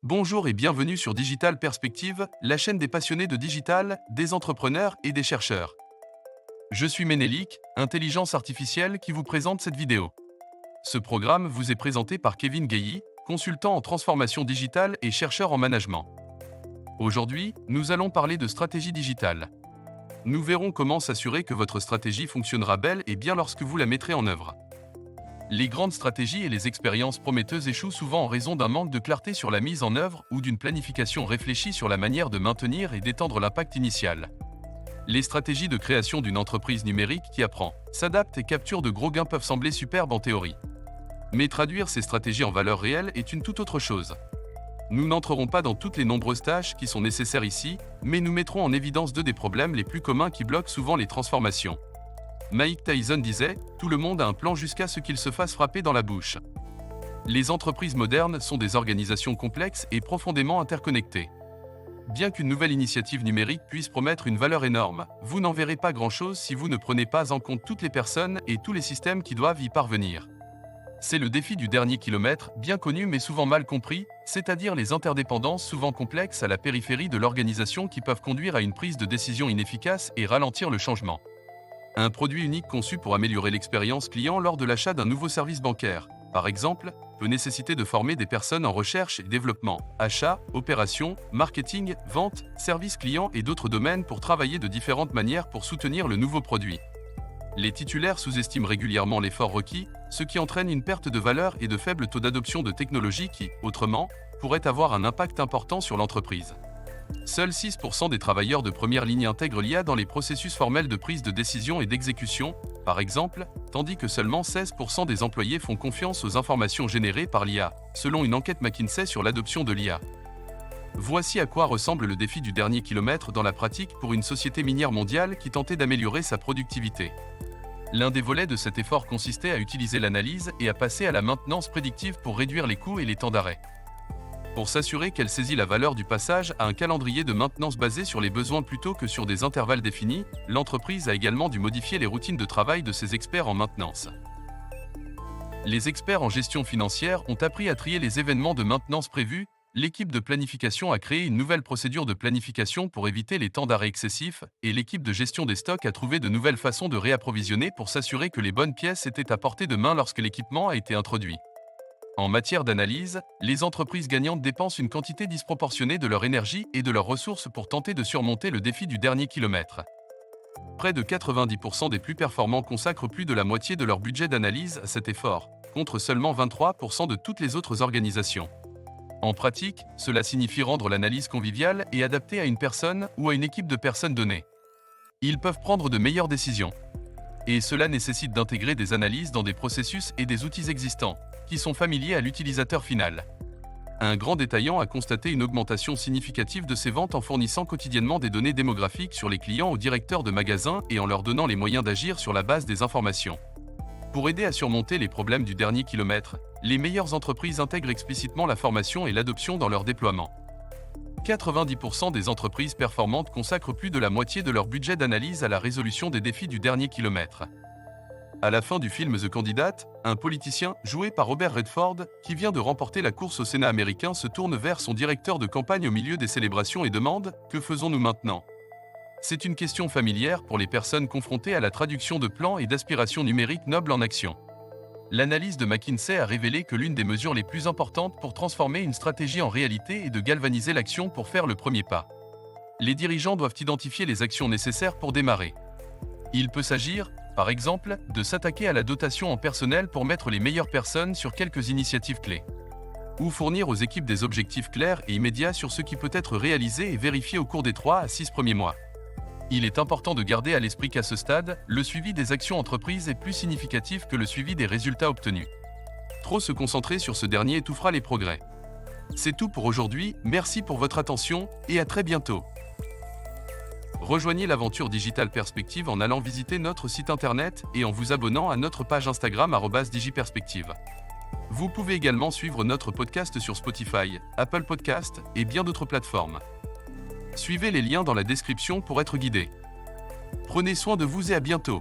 Bonjour et bienvenue sur Digital Perspective, la chaîne des passionnés de digital, des entrepreneurs et des chercheurs. Je suis Ménélique, intelligence artificielle qui vous présente cette vidéo. Ce programme vous est présenté par Kevin Gailly, consultant en transformation digitale et chercheur en management. Aujourd'hui, nous allons parler de stratégie digitale. Nous verrons comment s'assurer que votre stratégie fonctionnera bel et bien lorsque vous la mettrez en œuvre. Les grandes stratégies et les expériences prometteuses échouent souvent en raison d'un manque de clarté sur la mise en œuvre ou d'une planification réfléchie sur la manière de maintenir et d'étendre l'impact initial. Les stratégies de création d'une entreprise numérique qui apprend, s'adapte et capture de gros gains peuvent sembler superbes en théorie. Mais traduire ces stratégies en valeur réelle est une toute autre chose. Nous n'entrerons pas dans toutes les nombreuses tâches qui sont nécessaires ici, mais nous mettrons en évidence deux des problèmes les plus communs qui bloquent souvent les transformations. Mike Tyson disait « Tout le monde a un plan jusqu'à ce qu'il se fasse frapper dans la bouche ». Les entreprises modernes sont des organisations complexes et profondément interconnectées. Bien qu'une nouvelle initiative numérique puisse promettre une valeur énorme, vous n'en verrez pas grand-chose si vous ne prenez pas en compte toutes les personnes et tous les systèmes qui doivent y parvenir. C'est le défi du dernier kilomètre, bien connu mais souvent mal compris, c'est-à-dire les interdépendances souvent complexes à la périphérie de l'organisation qui peuvent conduire à une prise de décision inefficace et ralentir le changement. Un produit unique conçu pour améliorer l'expérience client lors de l'achat d'un nouveau service bancaire, par exemple, peut nécessiter de former des personnes en recherche et développement, achat, opération, marketing, vente, service client et d'autres domaines pour travailler de différentes manières pour soutenir le nouveau produit. Les titulaires sous-estiment régulièrement l'effort requis, ce qui entraîne une perte de valeur et de faibles taux d'adoption de technologies qui, autrement, pourraient avoir un impact important sur l'entreprise. Seuls 6% des travailleurs de première ligne intègrent l'IA dans les processus formels de prise de décision et d'exécution, par exemple, tandis que seulement 16% des employés font confiance aux informations générées par l'IA, selon une enquête McKinsey sur l'adoption de l'IA. Voici à quoi ressemble le défi du dernier kilomètre dans la pratique pour une société minière mondiale qui tentait d'améliorer sa productivité. L'un des volets de cet effort consistait à utiliser l'analyse et à passer à la maintenance prédictive pour réduire les coûts et les temps d'arrêt. Pour s'assurer qu'elle saisit la valeur du passage à un calendrier de maintenance basé sur les besoins plutôt que sur des intervalles définis, l'entreprise a également dû modifier les routines de travail de ses experts en maintenance. Les experts en gestion financière ont appris à trier les événements de maintenance prévus, l'équipe de planification a créé une nouvelle procédure de planification pour éviter les temps d'arrêt excessifs, et l'équipe de gestion des stocks a trouvé de nouvelles façons de réapprovisionner pour s'assurer que les bonnes pièces étaient à portée de main lorsque l'équipement a été introduit. En matière d'analyse, les entreprises gagnantes dépensent une quantité disproportionnée de leur énergie et de leurs ressources pour tenter de surmonter le défi du dernier kilomètre. Près de 90% des plus performants consacrent plus de la moitié de leur budget d'analyse à cet effort, contre seulement 23% de toutes les autres organisations. En pratique, cela signifie rendre l'analyse conviviale et adaptée à une personne ou à une équipe de personnes données. Ils peuvent prendre de meilleures décisions. Et cela nécessite d'intégrer des analyses dans des processus et des outils existants, qui sont familiers à l'utilisateur final. Un grand détaillant a constaté une augmentation significative de ses ventes en fournissant quotidiennement des données démographiques sur les clients aux directeurs de magasins et en leur donnant les moyens d'agir sur la base des informations. Pour aider à surmonter les problèmes du dernier kilomètre, les meilleures entreprises intègrent explicitement la formation et l'adoption dans leur déploiement. 90% des entreprises performantes consacrent plus de la moitié de leur budget d'analyse à la résolution des défis du dernier kilomètre. À la fin du film The Candidate, un politicien, joué par Robert Redford, qui vient de remporter la course au Sénat américain, se tourne vers son directeur de campagne au milieu des célébrations et demande « Que faisons-nous maintenant ?» C'est une question familière pour les personnes confrontées à la traduction de plans et d'aspirations numériques nobles en action. L'analyse de McKinsey a révélé que l'une des mesures les plus importantes pour transformer une stratégie en réalité est de galvaniser l'action pour faire le premier pas. Les dirigeants doivent identifier les actions nécessaires pour démarrer. Il peut s'agir, par exemple, de s'attaquer à la dotation en personnel pour mettre les meilleures personnes sur quelques initiatives clés. Ou fournir aux équipes des objectifs clairs et immédiats sur ce qui peut être réalisé et vérifié au cours des 3 à 6 premiers mois. Il est important de garder à l'esprit qu'à ce stade, le suivi des actions entreprises est plus significatif que le suivi des résultats obtenus. Trop se concentrer sur ce dernier étouffera les progrès. C'est tout pour aujourd'hui, merci pour votre attention et à très bientôt. Rejoignez l'aventure Digital Perspective en allant visiter notre site internet et en vous abonnant à notre page Instagram @digiperspective. Vous pouvez également suivre notre podcast sur Spotify, Apple Podcast et bien d'autres plateformes. Suivez les liens dans la description pour être guidé. Prenez soin de vous et à bientôt.